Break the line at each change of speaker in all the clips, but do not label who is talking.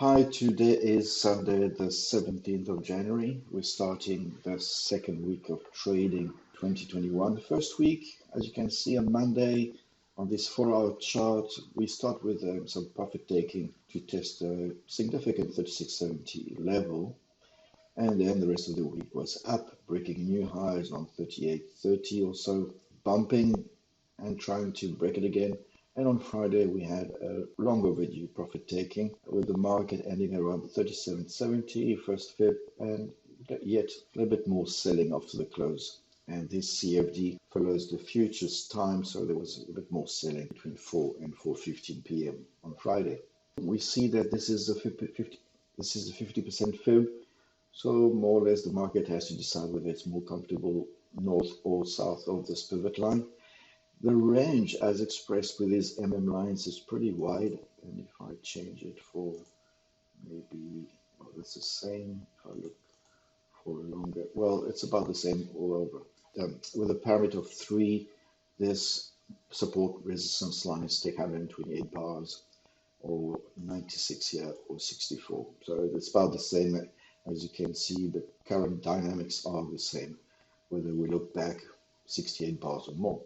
Hi, today is Sunday, the 17th of January. We're starting the second week of trading 2021. First week, as you can see on Monday, on this 4-hour chart, we start with some profit taking to test a significant 3670 level. And then the rest of the week was up, breaking new highs on 3830 or so, bumping and trying to break it again. And on Friday, we had a long overdue profit taking with the market ending around 37.70 first fib and yet a little bit more selling after the close. And this CFD follows the futures time, so there was a bit more selling between 4 and 4:15 p.m. on Friday. We see that this is a 50% fib, so more or less the market has to decide whether it's more comfortable north or south of this pivot line. The range as expressed with these lines is pretty wide, and if I change it for maybe, well, it's the same. If I look for longer, well, it's about the same all over. With a parameter of 3, this support resistance lines take 128 bars, or 96 here, or 64. So it's about the same. As you can see, the current dynamics are the same, whether we look back 68 bars or more.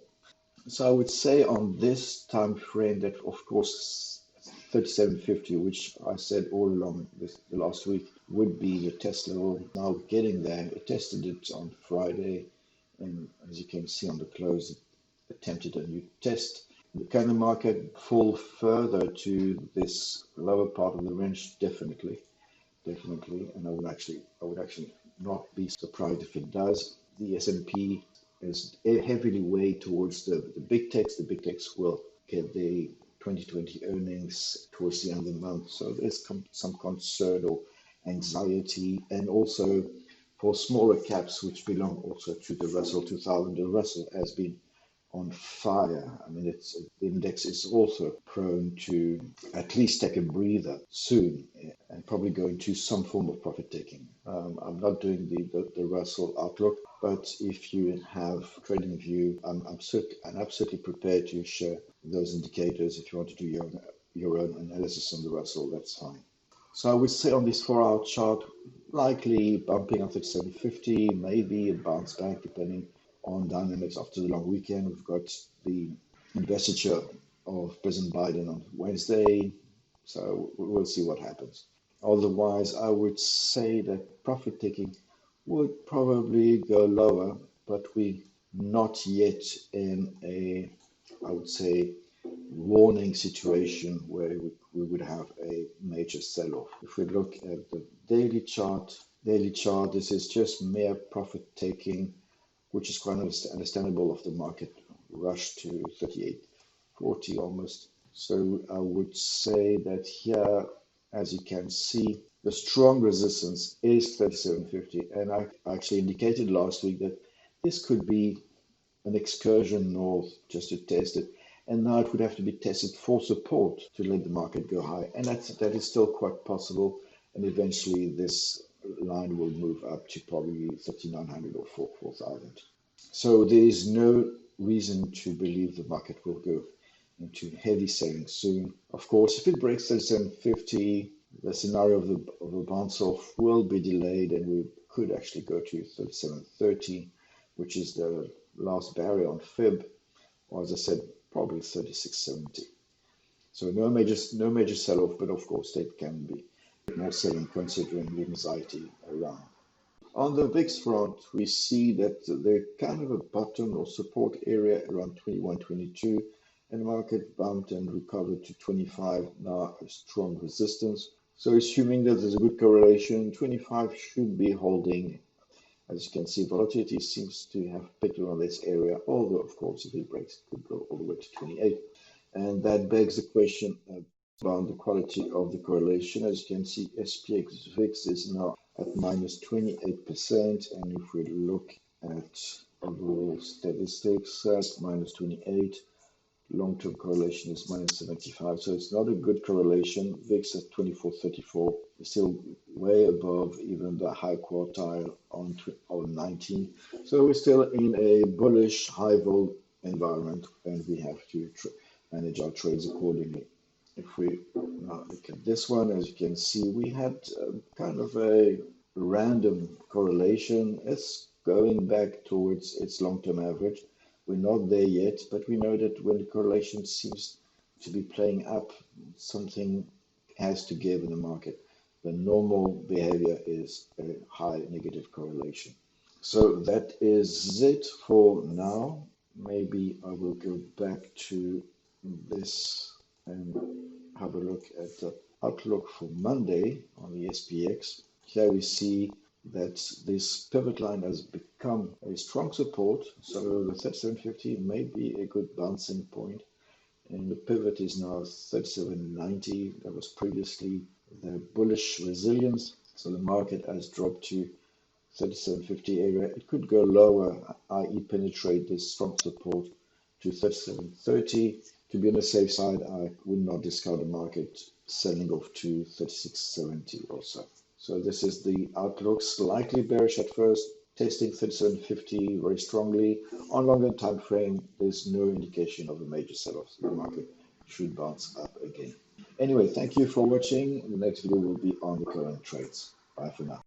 So I would say on this time frame that, of course, 3750, which I said all along the last week, would be the test level. Now getting there, it tested it on Friday, and as you can see on the close, it attempted a new test. Can the market fall further to this lower part of the range? Definitely, and I would actually not be surprised if it does. The S&P is heavily weighed towards the big techs. The big techs will get the 2020 earnings towards the end of the month. So there's some concern or anxiety. And also for smaller caps, which belong also to the Russell 2000, the Russell has been on fire. I mean, the index is also prone to at least take a breather soon and probably go into some form of profit taking. I'm not doing the Russell outlook, but if you have trading view, I'm absolutely prepared to share those indicators. If you want to do your own analysis on the Russell, that's fine. So I would say on this 4-hour chart, likely bumping up at 750, maybe a bounce back depending on dynamics after the long weekend. We've got the investiture of President Biden on Wednesday, so we'll see what happens. Otherwise, I would say that profit taking would probably go lower, but we're not yet in a, I would say, warning situation where we would have a major sell-off. If we look at the daily chart, this is just mere profit taking, which is quite understandable of the market rush to 38.40 almost. So I would say that here, as you can see, the strong resistance is 37.50. And I actually indicated last week that this could be an excursion north just to test it. And now it would have to be tested for support to let the market go high. And that is still quite possible. And eventually this line will move up to probably 3,900 or 4,000. So there is no reason to believe the market will go into heavy selling soon. Of course, if it breaks 37.50, the scenario of a bounce off will be delayed, and we could actually go to 37.30, which is the last barrier on fib, or as I said, probably 36.70. So no major sell-off, but of course there can be more selling considering the anxiety around. On the VIX front, we see that they're kind of a bottom or support area around 21, 22, and the market bumped and recovered to 25, now a strong resistance. So assuming that there's a good correlation, 25 should be holding. As you can see, volatility seems to have picked around this area, although of course if it breaks, it could go all the way to 28. And that begs the question about the quality of the correlation. As you can see, SPX VIX is now at minus 28%, and if we look at overall statistics at minus 28, long-term correlation is minus 75, so it's not a good correlation. VIX at 24.34 is still way above even the high quartile on 19. So we're still in a bullish high vol environment, and we have to manage our trades accordingly. If we now look at this one, as you can see, we had kind of a random correlation. It's going back towards its long-term average. We're not there yet, but we know that when the correlation seems to be playing up, something has to give in the market. The normal behavior is a high negative correlation. So that is it for now. Maybe I will go back to this and have a look at the outlook for Monday on the SPX. Here we see that this pivot line has become a strong support. So the 3750 may be a good bouncing point. And the pivot is now 3790. That was previously the bullish resilience. So the market has dropped to 3750 area. It could go lower, i.e. penetrate this strong support to 3730. To be on the safe side, I would not discount the market selling off to 3670 or so. So this is the outlook, slightly bearish at first, testing 3750 very strongly. On longer time frame, there's no indication of a major sell-off. The market should bounce up again. Anyway, thank you for watching. The next video will be on the current trades. Bye for now.